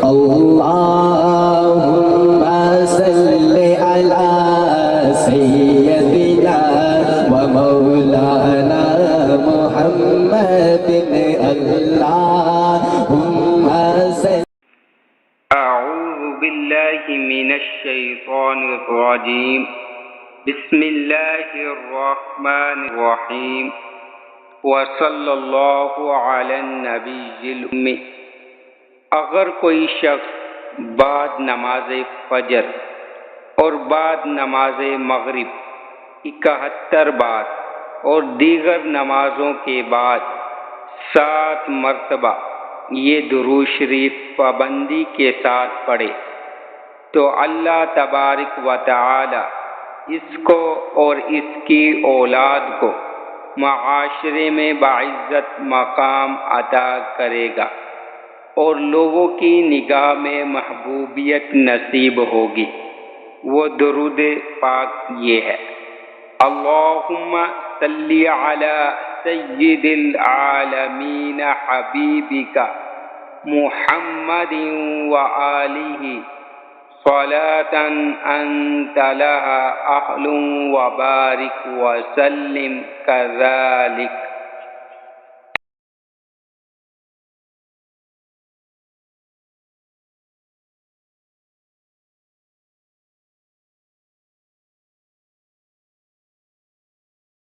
اللهم صل على سيدنا ومولانا محمد اللهم صل. أعوذ بالله من الشيطان الرجيم. بسم الله الرحمن الرحيم. وصلی اللہ علی النبی الأمی. اگر کوئی شخص بعد نماز فجر اور بعد نماز مغرب 71 بار اور دیگر نمازوں کے بعد 7 مرتبہ یہ درود شریف پابندی کے ساتھ پڑھے تو اللہ تبارک و تعالی اس کو اور اس کی اولاد کو معاشرے میں باعزت مقام عطا کرے گا اور لوگوں کی نگاہ میں محبوبیت نصیب ہوگی. وہ درود پاک یہ ہے: اللہم صلی علی سید العالمین حبیبک محمد وآلہ صلاة انت لها اہل وبارک وسلم کذالک.